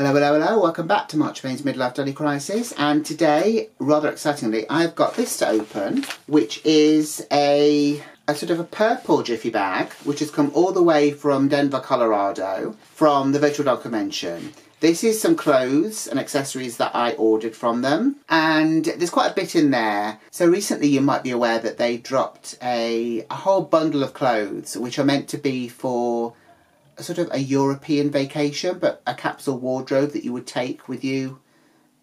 Hello, hello, hello, welcome back to Marchmane's Midlife Dolly Crisis, and today, rather excitingly, I've got this to open, which is a sort of a purple jiffy bag, which has come all the way from Denver, Colorado, from the Virtual Dog Convention. This is some clothes and accessories that I ordered from them, and there's quite a bit in there. So recently you might be aware that they dropped a whole bundle of clothes, which are meant to be for sort of a European vacation, but a capsule wardrobe that you would take with you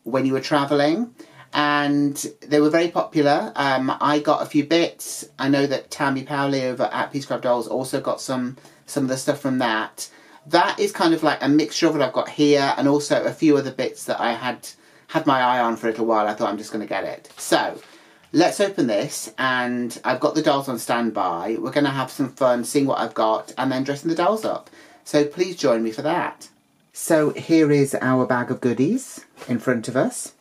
when you were travelling. And they were very popular. I got a few bits. I know that Tammy Powley over at Peace Club Dolls also got some of the stuff from that. That is kind of like a mixture of what I've got here, and also a few other bits that I had my eye on for a little while. I thought I'm just going to get it. So let's open this, and I've got the dolls on standby. We're going to have some fun seeing what I've got and then dressing the dolls up. So please join me for that. So here is our bag of goodies in front of us.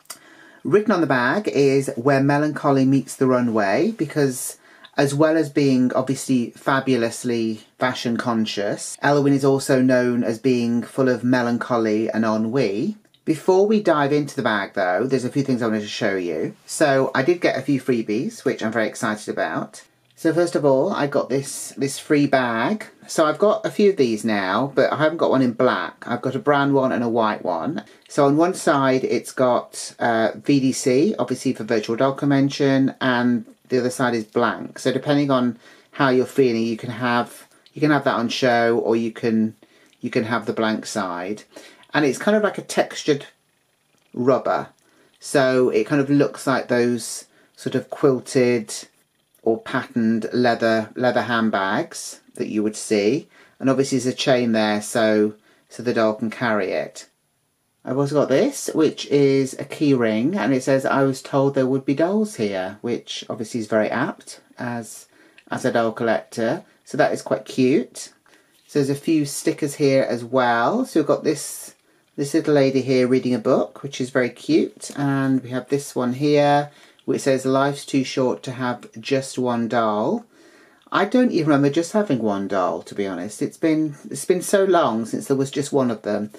Written on the bag is "Where Melancholy Meets the Runway," because as well as being obviously fabulously fashion conscious, Ellowyne is also known as being full of melancholy and ennui. Before we dive into the bag though, there's a few things I wanted to show you. So I did get a few freebies, which I'm very excited about. So first of all, I got this free bag. So I've got a few of these now, but I haven't got one in black. I've got a brown one and a white one. So on one side, it's got VDC, obviously for Virtual Dog Convention, and the other side is blank. So depending on how you're feeling, you can have that on show, or you can have the blank side. And it's kind of like a textured rubber. So it kind of looks like those sort of quilted or patterned leather handbags that you would see. And obviously there's a chain there so the doll can carry it. I've also got this, which is a key ring, and it says "I was told there would be dolls here," which obviously is very apt as a doll collector. So that is quite cute. So there's a few stickers here as well. So we've got this little lady here reading a book, which is very cute. And we have this one here, which says "Life's too short to have just one doll." I don't even remember just having one doll, to be honest. It's been so long since there was just one of them.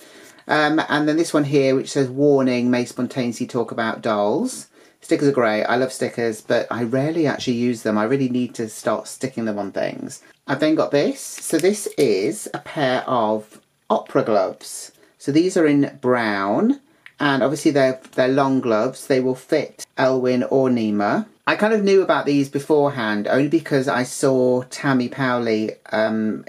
And then this one here, which says "Warning, may spontaneously talk about dolls." Stickers are great. I love stickers, but I rarely actually use them. I really need to start sticking them on things. I've then got this. So this is a pair of opera gloves. So these are in brown, and obviously they're long gloves. They will fit Ellowyne or Neema. I kind of knew about these beforehand, only because I saw Tammy Powley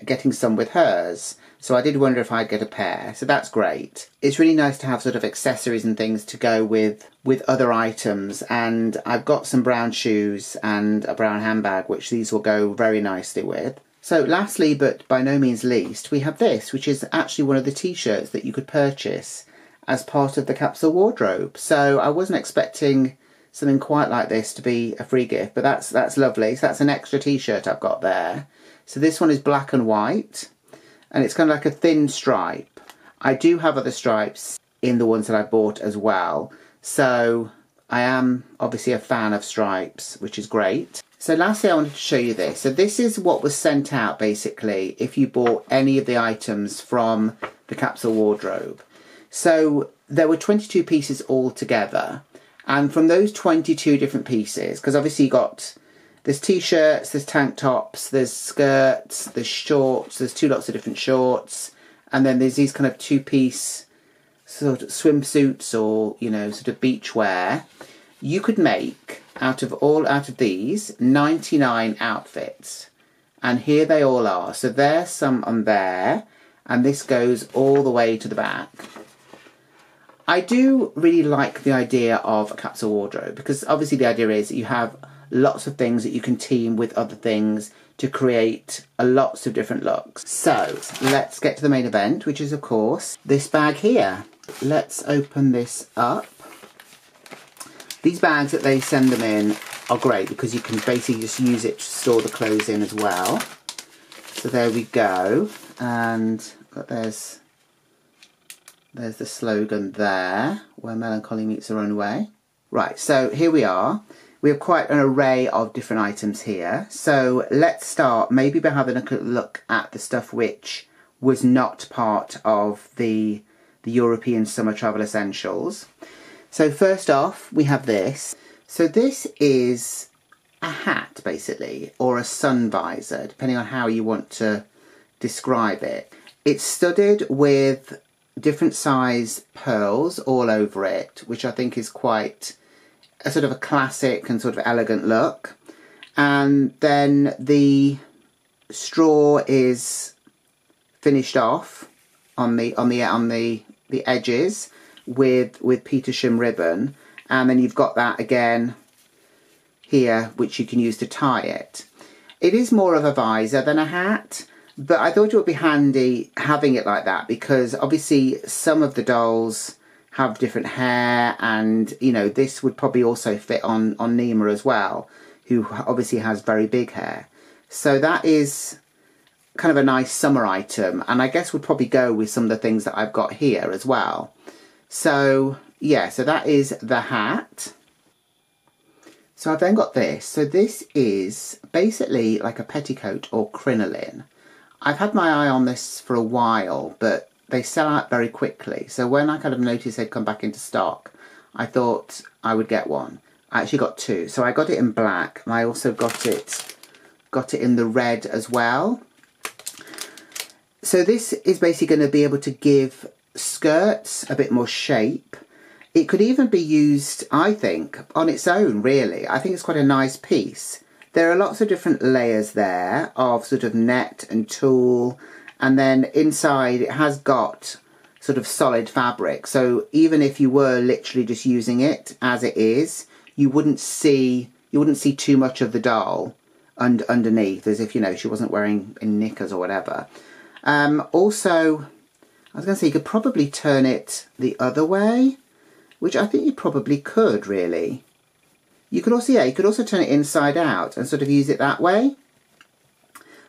getting some with hers. So I did wonder if I'd get a pair, so that's great. It's really nice to have sort of accessories and things to go with other items, and I've got some brown shoes and a brown handbag, which these will go very nicely with. So lastly, but by no means least, we have this, which is actually one of the t-shirts that you could purchase as part of the capsule wardrobe. So I wasn't expecting something quite like this to be a free gift, but that's lovely. So that's an extra t-shirt I've got there. So this one is black and white, and it's kind of like a thin stripe. I do have other stripes in the ones that I bought as well. So I am obviously a fan of stripes, which is great. So lastly, I wanted to show you this. So this is what was sent out basically if you bought any of the items from the capsule wardrobe. So there were 22 pieces altogether. And from those 22 different pieces, because obviously there's t-shirts, there's tank tops, there's skirts, there's shorts, there's two lots of different shorts, and then there's these kind of two-piece sort of swimsuits or, sort of beach wear. You could make, out of these, 99 outfits. And here they all are. So there's some on there, and this goes all the way to the back. I do really like the idea of a capsule wardrobe, because obviously the idea is that you have lots of things that you can team with other things to create lots of different looks. So let's get to the main event, which is of course this bag here. Let's open this up. These bags that they send them in are great because you can basically just use it to store the clothes in as well. So there we go, and there's the slogan there, "Where melancholy meets the runway." Right, so here we are. We have quite an array of different items here. So let's start maybe by having a look at the stuff which was not part of the the European Summer Travel Essentials. So first off, we have this. So this is a hat, basically, or a sun visor, depending on how you want to describe it. It's studded with different size pearls all over it, which I think is quite a sort of a classic and sort of elegant look. And then the straw is finished off on the edges with Petersham ribbon, and then you've got that again here, which you can use to tie it. It is more of a visor than a hat, but I thought it would be handy having it like that, because obviously some of the dolls have different hair, and you know, this would probably also fit on Neema as well, who obviously has very big hair. So that is kind of a nice summer item, and I guess would probably go with some of the things that I've got here as well. So yeah, so that is the hat. So I've then got this. So this is basically like a petticoat or crinoline. I've had my eye on this for a while, but they sell out very quickly. So when I kind of noticed they'd come back into stock, I thought I would get one. I actually got two. So I got it in black, and I also got it in the red as well. So this is basically going to be able to give skirts a bit more shape. It could even be used, I think, on its own, really. I think it's quite a nice piece. There are lots of different layers there of sort of net and tulle, and then inside it has got sort of solid fabric. So even if you were literally just using it as it is, you wouldn't see too much of the doll underneath, as if, you know, she wasn't wearing knickers or whatever. Also, I was going to say, you could probably turn it the other way, which I think you probably could, really. You could also, yeah, you could also turn it inside out and sort of use it that way.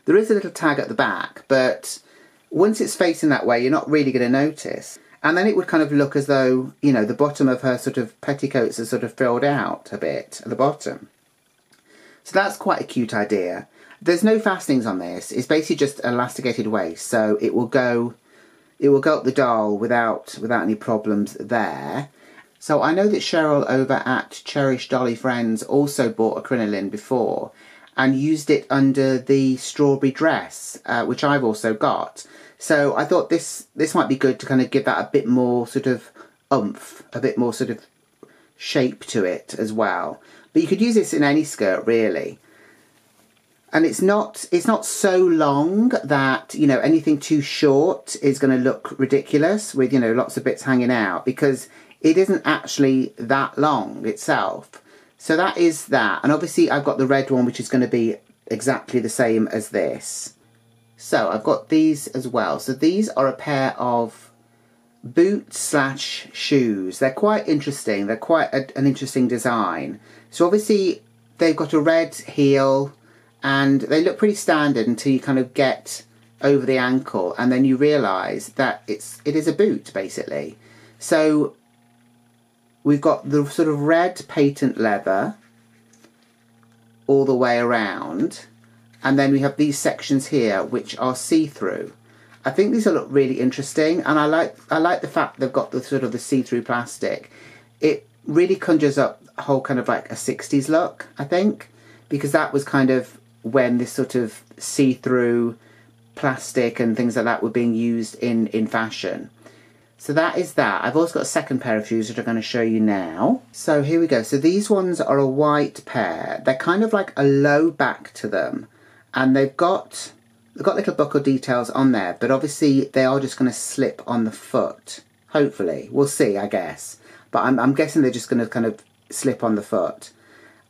There is a little tag at the back, but once it's facing that way, you're not really going to notice. And then it would kind of look as though, you know, the bottom of her sort of petticoats are sort of filled out a bit at the bottom. So that's quite a cute idea. There's no fastenings on this. It's basically just elasticated waist, so it will go up the doll without any problems there. So I know that Cheryl over at Cherish Dolly Friends also bought a crinoline before and used it under the strawberry dress, which I've also got. So I thought this might be good to kind of give that a bit more sort of oomph, a bit more sort of shape to it as well. But you could use this in any skirt, really. And it's not so long that, you know, anything too short is going to look ridiculous with, you know, lots of bits hanging out, because it isn't actually that long itself. So that is that. And obviously I've got the red one, which is going to be exactly the same as this. So I've got these as well. So these are a pair of boots/shoes. They're quite interesting. They're quite an interesting design. So obviously they've got a red heel, and they look pretty standard until you kind of get over the ankle, and then you realise that it is a boot, basically. So we've got the sort of red patent leather all the way around, and then we have these sections here which are see-through. I think these will look really interesting, and I like the fact they've got the sort of the see-through plastic. It really conjures up a whole kind of like a 60s look, I think, because that was kind of when this sort of see-through plastic and things like that were being used in fashion. So that is that. I've also got a second pair of shoes that I'm going to show you now. So here we go. So these ones are a white pair. They're kind of like a low back to them, and they've got little buckle details on there, but obviously they are just going to slip on the foot. Hopefully. We'll see, I guess. But I'm guessing they're just going to kind of slip on the foot.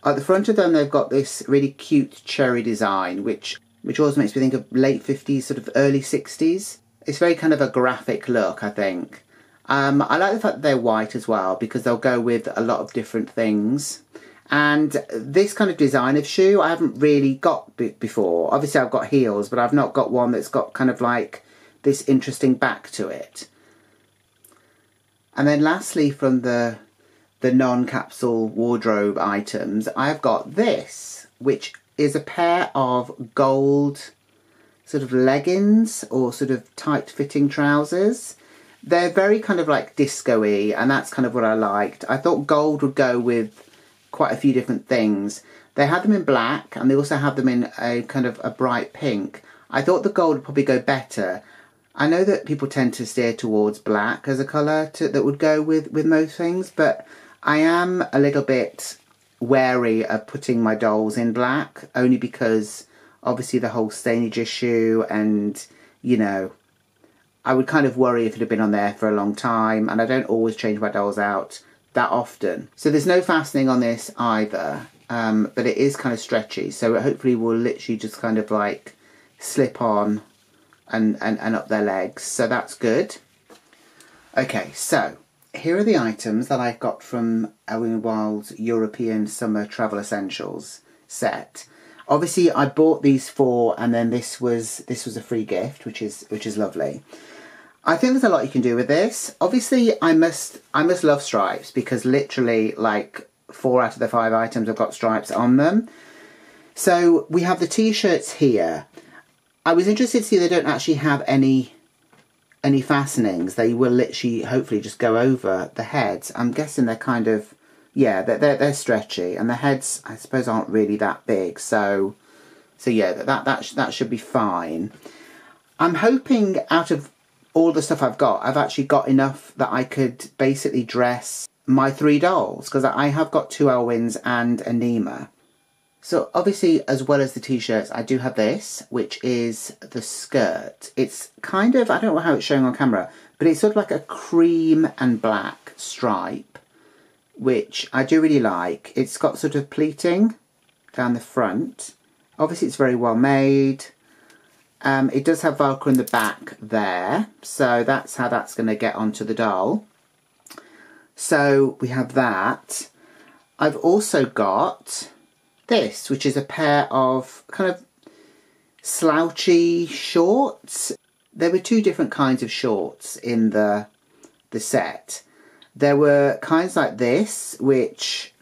At the front of them, they've got this really cute cherry design, which also makes me think of late 50s, sort of early 60s. It's very kind of a graphic look, I think. I like the fact that they're white as well, because they'll go with a lot of different things. And this kind of design of shoe I haven't really got before. Obviously I've got heels, but I've not got one that's got kind of like this interesting back to it. And then lastly, from the non-capsule wardrobe items, I've got this, which is a pair of gold sort of leggings or sort of tight-fitting trousers. They're very kind of like disco-y, and that's kind of what I liked. I thought gold would go with quite a few different things. They had them in black, and they also have them in a kind of a bright pink. I thought the gold would probably go better. I know that people tend to steer towards black as a colour that would go with most things, but I am a little bit wary of putting my dolls in black, only because obviously the whole stainage issue, and, you know, I would kind of worry if it had been on there for a long time, and I don't always change my dolls out that often. So there's no fastening on this either, but it is kind of stretchy, so it hopefully will literally just kind of like slip on and up their legs, so that's good. Okay, so here are the items that I've got from ELLOWYNE WILDE's European Summer Travel Essentials set. Obviously I bought these 4, and then this was a free gift, which is lovely. I think there's a lot you can do with this. Obviously I must love stripes, because literally like 4 out of the 5 items have got stripes on them. So we have the t-shirts here. I was interested to see they don't actually have any fastenings. They will literally hopefully just go over the heads. I'm guessing they're kind of, yeah, they're stretchy, and the heads I suppose aren't really that big, so yeah, that should be fine. I'm hoping out of all the stuff I've got, I've actually got enough that I could basically dress my 3 dolls, because I have got 2 Ellowynes and a Neema. So obviously, as well as the t-shirts, I do have this, which is the skirt. It's kind of, I don't know how it's showing on camera, but it's sort of like a cream and black stripe, which I do really like. It's got sort of pleating down the front. Obviously it's very well made. It does have Velcro in the back there, so that's how that's going to get onto the doll. So we have that. I've also got this, which is a pair of kind of slouchy shorts. There were 2 different kinds of shorts in the set. There were kinds like this, which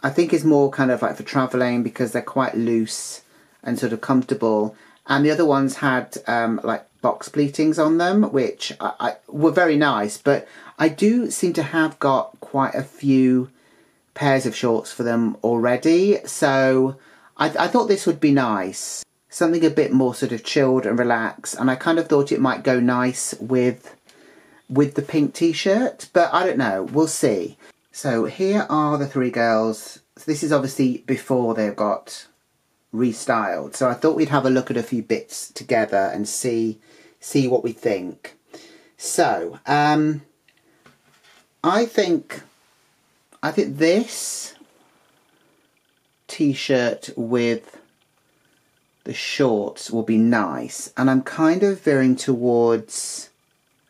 I think is more kind of like for travelling, because they're quite loose and sort of comfortable. And the other ones had like box pleatings on them, which I were very nice. But I do seem to have got quite a few pairs of shorts for them already. So I thought this would be nice. Something a bit more sort of chilled and relaxed. And I kind of thought it might go nice with the pink t-shirt, but I don't know, we'll see. So here are the 3 girls. So this is obviously before they've got restyled, so I thought we'd have a look at a few bits together and see what we think. So I think this t-shirt with the shorts will be nice, and I'm kind of veering towards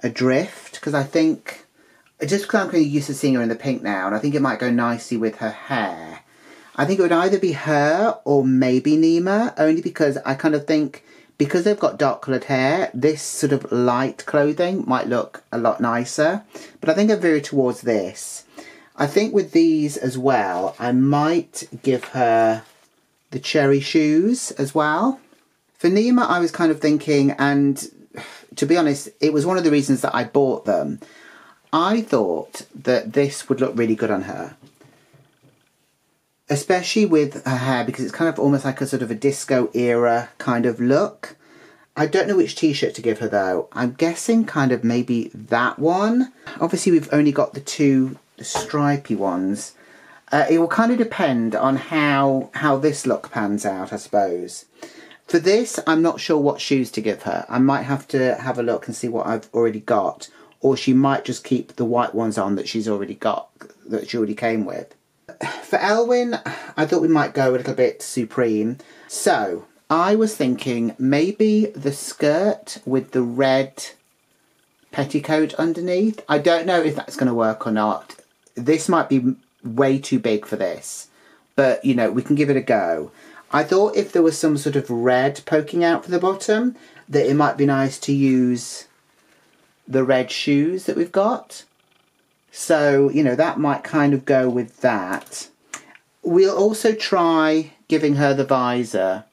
a drift, because I think, just because I'm kind of used to seeing her in the pink now, and I think it might go nicely with her hair. I think it would either be her or maybe Neema, only because I kind of think, because they've got dark coloured hair, this sort of light clothing might look a lot nicer. But I think I'm veering towards this. I think with these as well, I might give her the cherry shoes as well. For Neema, I was kind of thinking, and to be honest, it was one of the reasons that I bought them. I thought that this would look really good on her, especially with her hair, because it's kind of almost like a sort of a disco era kind of look. I don't know which t-shirt to give her though. I'm guessing kind of maybe that one. Obviously we've only got the 2 stripy ones. It will kind of depend on how this look pans out, I suppose. For this, I'm not sure what shoes to give her. I might have to have a look and see what I've already got, or she might just keep the white ones on that she's already got, that she already came with. For Ellowyne, I thought we might go a little bit supreme. So I was thinking maybe the skirt with the red petticoat underneath. I don't know if that's going to work or not. This might be way too big for this, but you know, we can give it a go. I thought if there was some sort of red poking out from the bottom, that it might be nice to use the red shoes that we've got. So, you know, that might kind of go with that. We'll also try giving her the visor,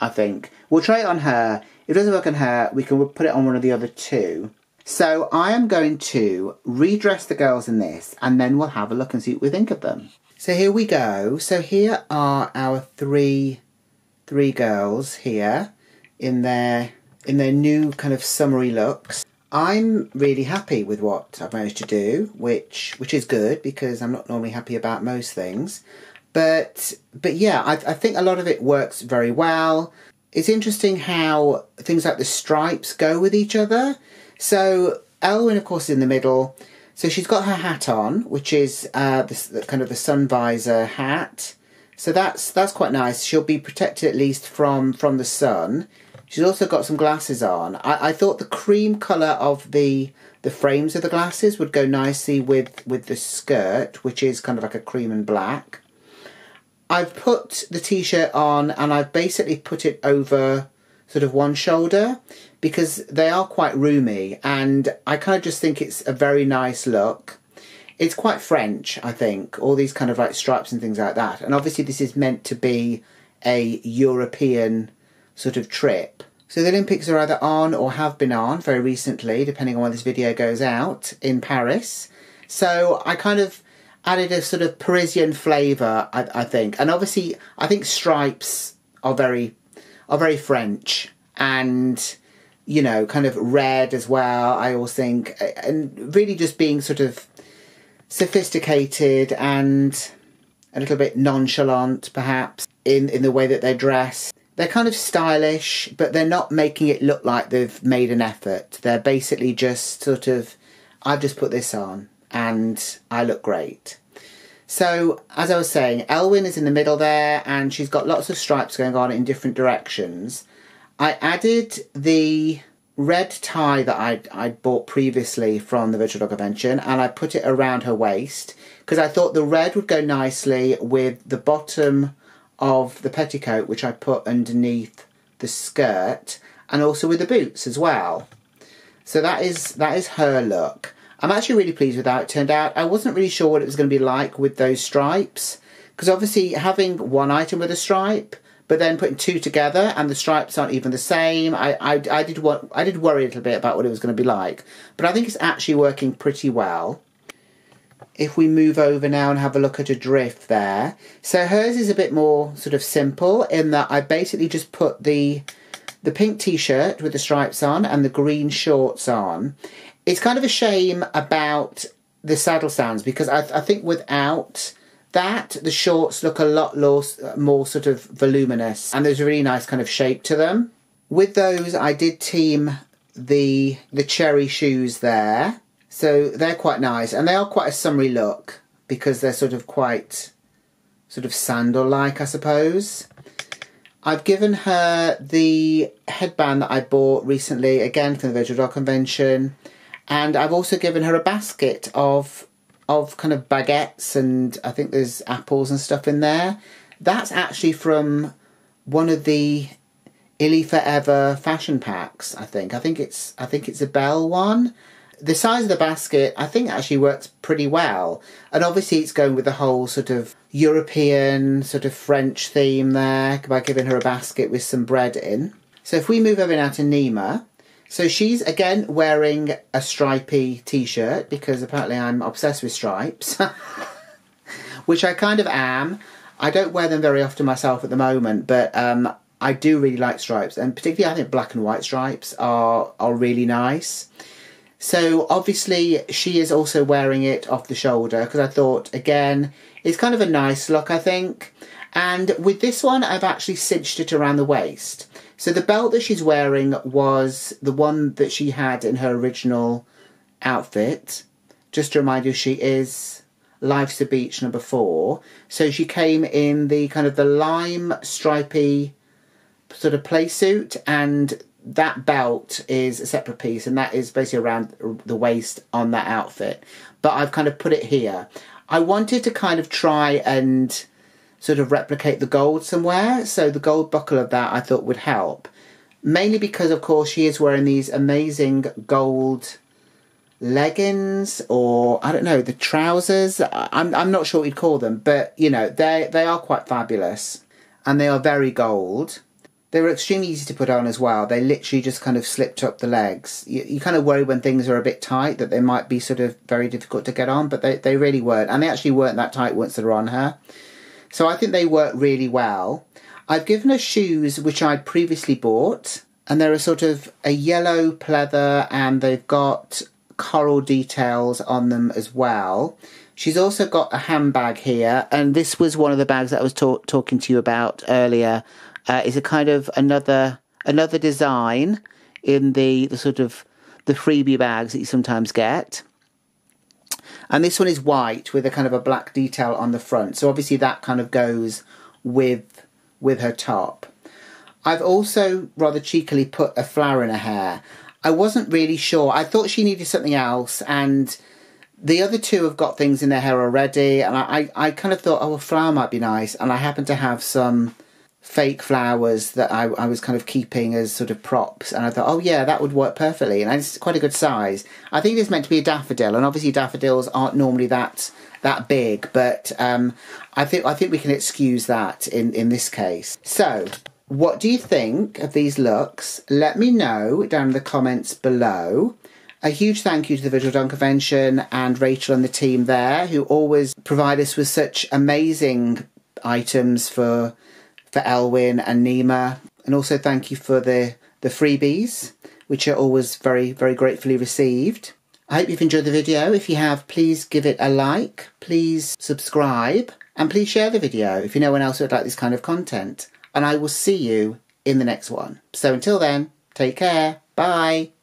I think. We'll try it on her. If it doesn't work on her, we can put it on one of the other 2. So I am going to redress the girls in this, and then we'll have a look and see what we think of them. So here we go. So here are our three girls here in their new kind of summery looks. I'm really happy with what I've managed to do, which is good because I'm not normally happy about most things. But yeah, I think a lot of it works very well. It's interesting how things like the stripes go with each other. So Ellowyne, of course, is in the middle. So she's got her hat on, which is the kind of the sun visor hat. So that's quite nice. She'll be protected at least from the sun. She's also got some glasses on. I thought the cream colour of the frames of the glasses would go nicely with the skirt, which is kind of like a cream and black. I've put the t-shirt on and I've basically put it over sort of one shoulder because they are quite roomy, and I kind of just think it's a very nice look. It's quite French, I think, all these kind of like stripes and things like that. And obviously this is meant to be a European sort of trip. So the Olympics are either on or have been on very recently, depending on when this video goes out, in Paris. So I kind of added a sort of Parisian flavour, I think. And obviously, I think stripes are very French, and, you know, kind of red as well, I always think. And really just being sort of sophisticated and a little bit nonchalant, perhaps, in the way that they dress. They're kind of stylish, but they're not making it look like they've made an effort. They're basically just sort of, I've just put this on and I look great. So, as I was saying, Ellowyne is in the middle there, and she's got lots of stripes going on in different directions. I added the red tie that I'd bought previously from the Virtual Dog Convention, and I put it around her waist because I thought the red would go nicely with the bottom of the petticoat, which I put underneath the skirt, and also with the boots as well. So that is her look. I'm actually really pleased with how it turned out. I wasn't really sure what it was going to be like with those stripes, because obviously having one item with a stripe, but then putting two together and the stripes aren't even the same, I did worry a little bit about what it was going to be like. But I think it's actually working pretty well. If we move over now and have a look at a drift there. So hers is a bit more sort of simple in that I basically just put the pink t-shirt with the stripes on and the green shorts on. It's kind of a shame about the saddle sounds because I think without that, the shorts look a lot more sort of voluminous, and there's a really nice kind of shape to them. With those, I did team the cherry shoes there. So they're quite nice, and they are quite a summery look because they're sort of quite sort of sandal-like, I suppose. I've given her the headband that I bought recently, again from the Virtual Dog Convention, and I've also given her a basket of kind of baguettes, and I think there's apples and stuff in there. That's actually from one of the Illy Forever fashion packs, I think. I think it's a Belle one. The size of the basket, I think, actually works pretty well. And obviously it's going with the whole sort of European, sort of French theme there by giving her a basket with some bread in. So if we move over now to Neema. So she's, again, wearing a stripy t-shirt because apparently I'm obsessed with stripes. Which I kind of am. I don't wear them very often myself at the moment, but I do really like stripes. And particularly I think black and white stripes are really nice. So obviously she is also wearing it off the shoulder because I thought, again, it's kind of a nice look, I think. And with this one, I've actually cinched it around the waist. So the belt that she's wearing was the one that she had in her original outfit. Just to remind you, she is Life's a Beach #4. So she came in the kind of the lime stripy sort of play suit, and that belt is a separate piece, and that is basically around the waist on that outfit. But I've kind of put it here. I wanted to kind of try and sort of replicate the gold somewhere, so the gold buckle of that I thought would help. Mainly because, of course, she is wearing these amazing gold leggings, or, I don't know, the trousers. I'm not sure what you'd call them, but, you know, they are quite fabulous, and they are very gold. They were extremely easy to put on as well. They literally just kind of slipped up the legs. You kind of worry when things are a bit tight that they might be sort of very difficult to get on, but they really weren't. And they actually weren't that tight once they were on her. So I think they work really well. I've given her shoes which I'd previously bought, and they're a sort of a yellow pleather, and they've got coral details on them as well. She's also got a handbag here, and this was one of the bags that I was talking to you about earlier. Is a kind of another design in the sort of the freebie bags that you sometimes get. And this one is white with a kind of a black detail on the front. So obviously that kind of goes with her top. I've also rather cheekily put a flower in her hair. I wasn't really sure. I thought she needed something else, and the other two have got things in their hair already, and I kind of thought, oh, a flower might be nice. And I happen to have some fake flowers that I was kind of keeping as sort of props, and I thought, oh yeah, that would work perfectly, and it's quite a good size. I think it's meant to be a daffodil, and obviously daffodils aren't normally that big, but I think we can excuse that in this case. So what do you think of these looks? Let me know down in the comments below. A huge thank you to the Visual Dawn Convention and Rachel and the team there, who always provide us with such amazing items for Ellowyne and Neema. And also thank you for the freebies, which are always very, very gratefully received. I hope you've enjoyed the video. If you have, please give it a like, please subscribe, and please share the video if you know anyone else who would like this kind of content. And I will see you in the next one. So until then, take care. Bye.